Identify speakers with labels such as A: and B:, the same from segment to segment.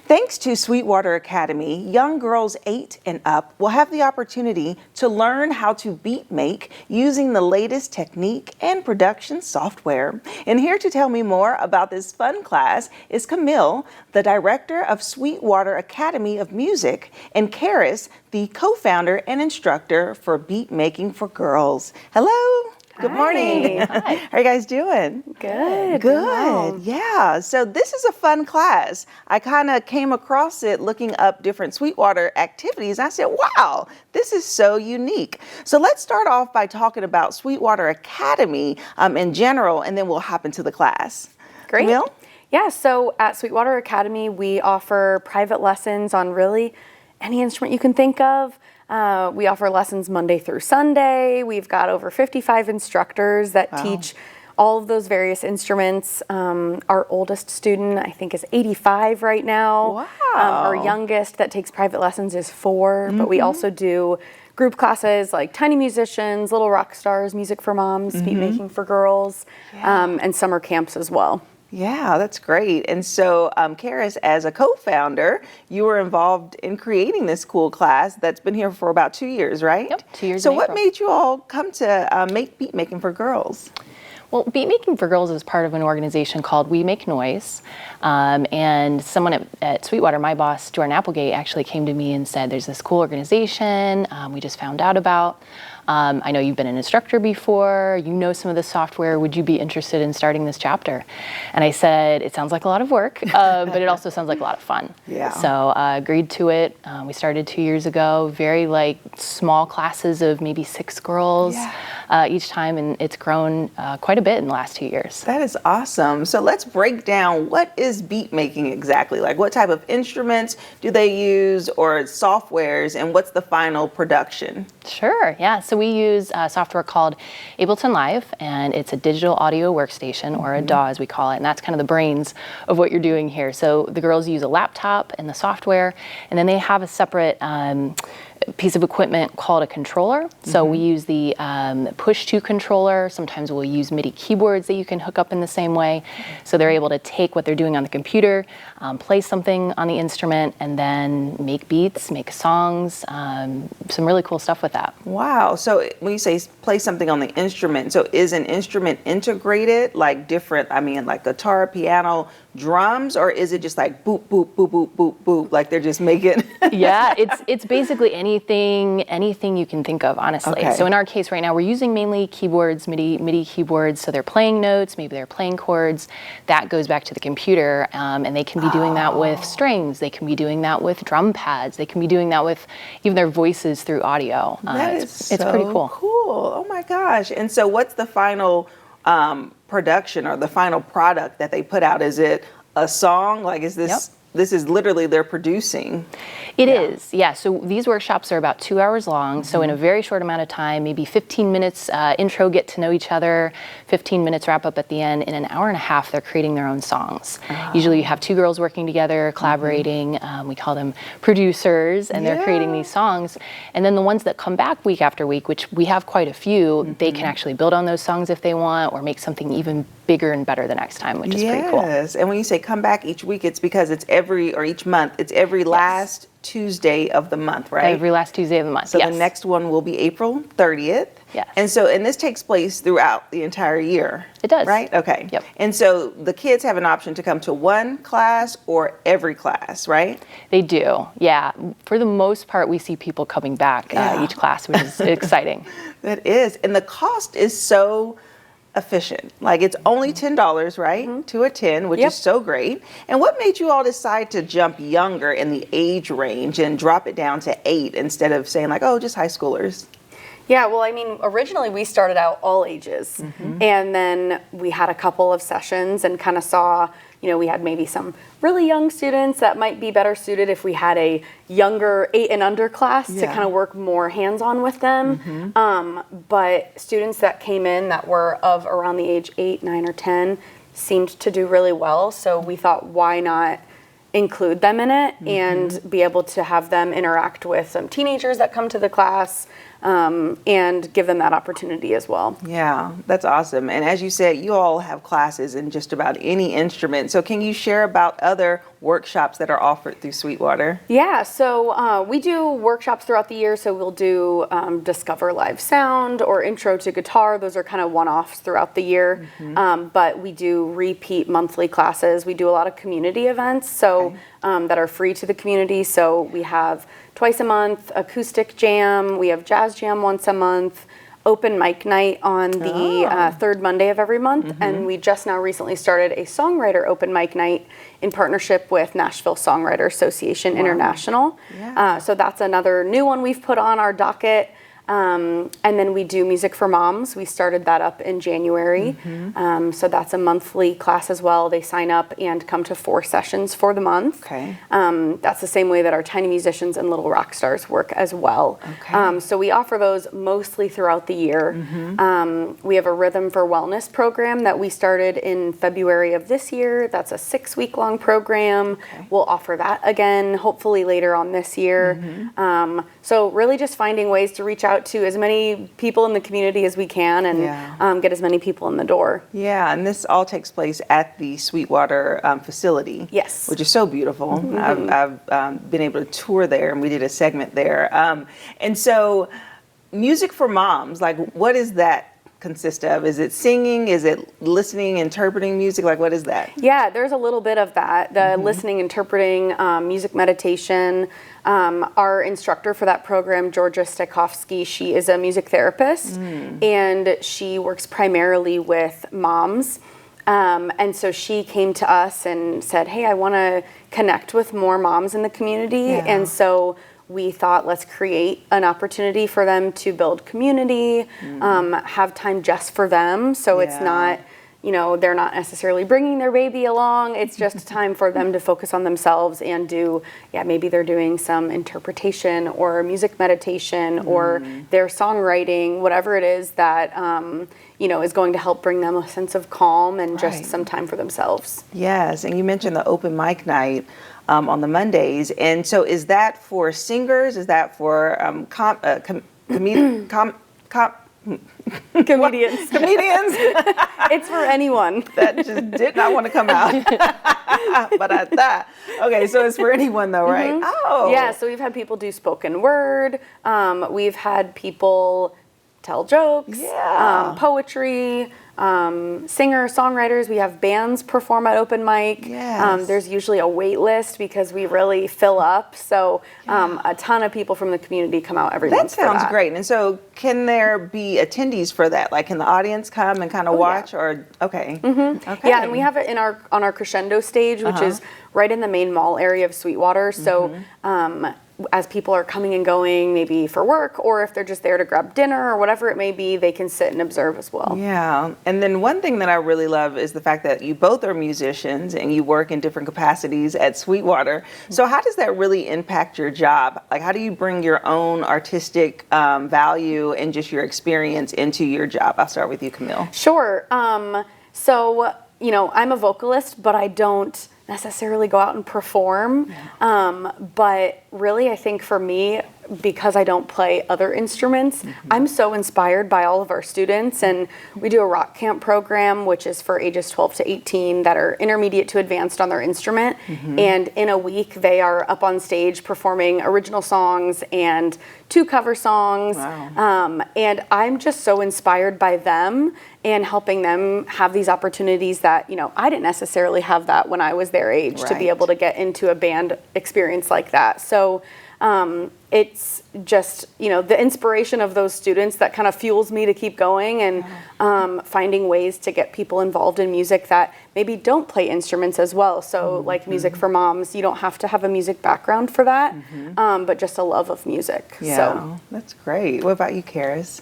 A: Thanks to Sweetwater Academy, young girls 8 and up will have the opportunity to learn how to beat make using the latest technique and production software. And here to tell me more about this fun class is Camille, the director of Sweetwater Academy of Music, and Karis, the co-founder and instructor for beat making for girls. Hello. Good morning.
B: Hi.
A: How are you guys doing?
B: Good.
A: Good. Yeah. So this is a fun class. I kind of came across it looking up different Sweetwater activities. I said, wow, this is so unique. So let's start off by talking about Sweetwater Academy in general, and then we'll hop into the class.
B: Great.
A: Camille?
B: Yeah, so at Sweetwater Academy, we offer private lessons on really any instrument you can think of. We offer lessons Monday through Sunday. We've got over 55 instructors that teach all of those various instruments. Our oldest student, I think, is 85 right now.
A: Wow.
B: Our youngest that takes private lessons is 4, but we also do group classes like Tiny Musicians, Little Rock Stars, Music for Moms, Beat Making for Girls, and summer camps as well.
A: Yeah, that's great. And so, Karis, as a co-founder, you were involved in creating this cool class that's been here for about 2 years, right?
C: Yep, 2 years.
A: So what made you all come to make beat making for girls?
C: Well, Beat Making for Girls is part of an organization called We Make Noise. And someone at Sweetwater, my boss, Jordan Applegate, actually came to me and said, there's this cool organization we just found out about. I know you've been an instructor before, you know some of the software, would you be interested in starting this chapter? And I said, it sounds like a lot of work, but it also sounds like a lot of fun.
A: Yeah.
C: So agreed to it. We started 2 years ago, very like small classes of maybe 6 girls each time, and it's grown quite a bit in the last 2 years.
A: That is awesome. So let's break down, what is beat making exactly? Like what type of instruments do they use or softwares, and what's the final production?
C: Sure, yeah. So we use software called Ableton Live, and it's a digital audio workstation, or a DAW as we call it, and that's kind of the brains of what you're doing here. So the girls use a laptop and the software, and then they have a separate piece of equipment called a controller. So we use the push-to controller. Sometimes we'll use MIDI keyboards that you can hook up in the same way. So they're able to take what they're doing on the computer, play something on the instrument, and then make beats, make songs, some really cool stuff with that.
A: Wow. So when you say play something on the instrument, so is an instrument integrated, like different, I mean, like guitar, piano, drums, or is it just like boop, boop, boop, boop, boop, boop, like they're just making?
C: Yeah, it's basically anything you can think of, honestly.
A: Okay.
C: So in our case right now, we're using mainly keyboards, MIDI keyboards. So they're playing notes, maybe they're playing chords. That goes back to the computer, and they can be doing that with strings. They can be doing that with drum pads. They can be doing that with even their voices through audio.
A: It's
C: pretty cool.
A: Cool. Oh my gosh. And so what's the final production or the final product that they put out? Is it a song? Like, is this, this is literally they're producing?
C: It is, yeah. So these workshops are about 2 hours long. So in a very short amount of time, maybe 15 minutes intro, get to know each other, 15 minutes wrap up at the end. In an hour and a half, they're creating their own songs. Usually you have 2 girls working together, collaborating. We call them producers, and they're creating these songs. And then the ones that come back week after week, which we have quite a few, they can actually build on those songs if they want, or make something even bigger and better the next time, which is pretty cool.
A: Yes, and when you say come back each week, it's because it's each month, it's every last Tuesday of the month, right?
C: Every last Tuesday of the month,
A: So the next one will be April 30th.
C: Yes.
A: And this takes place throughout the entire year.
C: It does.
A: Right? Okay.
C: Yep.
A: And so the kids have an option to come to one class or every class, right?
C: They do, yeah. For the most part, we see people coming back each class, which is exciting.
A: That is. And the cost is so efficient. Like, it's only $10, right, to attend, which is so great. And what made you all decide to jump younger in the age range and drop it down to 8 instead of saying like, oh, just high schoolers?
B: Yeah, well, I mean, originally we started out all ages, and then we had a couple of sessions and kind of saw, you know, we had maybe some really young students that might be better suited if we had a younger 8 and under class to kind of work more hands-on with them. But students that came in that were of around the age 8, 9, or 10 seemed to do really well. So we thought, why not include them in it and be able to have them interact with some teenagers that come to the class, and give them that opportunity as well.
A: Yeah, that's awesome. And as you said, you all have classes in just about any instrument. So can you share about other workshops that are offered through Sweetwater?
B: Yeah, so we do workshops throughout the year. So we'll do Discover Live Sound or Intro to Guitar. Those are kind of one-offs throughout the year. But we do repeat monthly classes. We do a lot of community events that are free to the community. So we have twice a month acoustic jam. We have jazz jam once a month. Open mic night on the third Monday of every month, and we just now recently started a songwriter open mic night in partnership with Nashville Songwriter Association International. So that's another new one we've put on our docket. And then we do Music for Moms. We started that up in January. So that's a monthly class as well. They sign up and come to 4 sessions for the month. That's the same way that our Tiny Musicians and Little Rock Stars work as well. So we offer those mostly throughout the year. We have a Rhythm for Wellness program that we started in February of this year. That's a 6-week-long program. We'll offer that again, hopefully later on this year. So really just finding ways to reach out to as many people in the community as we can and get as many people in the door.
A: Yeah, and this all takes place at the Sweetwater facility.
B: Yes.
A: Which is so beautiful. I've been able to tour there, and we did a segment there. And so Music for Moms, like, what does that consist of? Is it singing? Is it listening, interpreting music? Like, what is that?
B: Yeah, there's a little bit of that. The listening, interpreting, music meditation. Our instructor for that program, Georgia Stekofsky, she is a music therapist, and she works primarily with moms. And so she came to us and said, hey, I want to connect with more moms in the community. And so we thought, let's create an opportunity for them to build community, have time just for them. So it's not, you know, they're not necessarily bringing their baby along. It's just time for them to focus on themselves and do, maybe they're doing some interpretation or music meditation or their songwriting, whatever it is that, you know, is going to help bring them a sense of calm and just some time for themselves.
A: Yes, and you mentioned the open mic night on the Mondays. And so is that for singers? Is that for comedians?
B: Comedians. It's for anyone.
A: That just did not want to come out. But I thought, okay, so it's for anyone though, right? Oh.
B: Yeah, so we've had people do spoken word. We've had people tell jokes, poetry, singer, songwriters. We have bands perform at open mic. There's usually a wait list because we really fill up. So a ton of people from the community come out every month.
A: That sounds great. And so can there be attendees for that? Like, can the audience come and kind of watch or, okay.
B: Yeah, and we have it on our crescendo stage, which is right in the main mall area of Sweetwater. So as people are coming and going, maybe for work, or if they're just there to grab dinner or whatever it may be, they can sit and observe as well.
A: Yeah, and then one thing that I really love is the fact that you both are musicians and you work in different capacities at Sweetwater. So how does that really impact your job? Like, how do you bring your own artistic value and just your experience into your job? I'll start with you, Camille.
B: Sure. So, you know, I'm a vocalist, but I don't necessarily go out and perform. But really, I think for me, because I don't play other instruments, I'm so inspired by all of our students. And we do a rock camp program, which is for ages 12 to 18 that are intermediate to advanced on their instrument. And in a week, they are up on stage performing original songs and 2 cover songs. And I'm just so inspired by them and helping them have these opportunities that, you know, I didn't necessarily have that when I was their age to be able to get into a band experience like that. So it's just, you know, the inspiration of those students that kind of fuels me to keep going and finding ways to get people involved in music that maybe don't play instruments as well. So like Music for Moms, you don't have to have a music background for that, but just a love of music. So
A: that's great. What about you, Karis?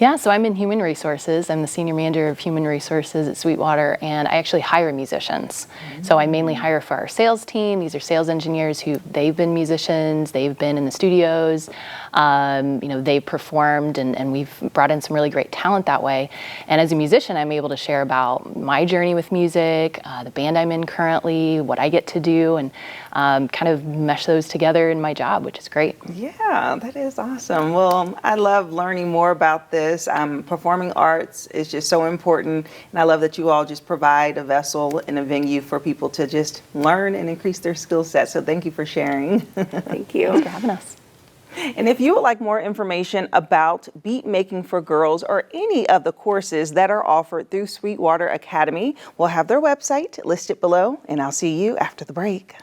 C: Yeah, so I'm in human resources. I'm the senior manager of human resources at Sweetwater, and I actually hire musicians. So I mainly hire for our sales team. These are sales engineers who they've been musicians, they've been in the studio videos. They performed, and we've brought in some really great talent that way. And as a musician, I'm able to share about my journey with music, the band I'm in currently, what I get to do, and kind of mesh those together in my job, which is great.
A: Yeah, that is awesome. Well, I love learning more about this. Performing arts is just so important, and I love that you all just provide a vessel and a venue for people to just learn and increase their skill set. So thank you for sharing.
B: Thank you.
C: Thanks for having us.
A: And if you would like more information about beat making for girls or any of the courses that are offered through Sweetwater Academy, we'll have their website listed below, and I'll see you after the break.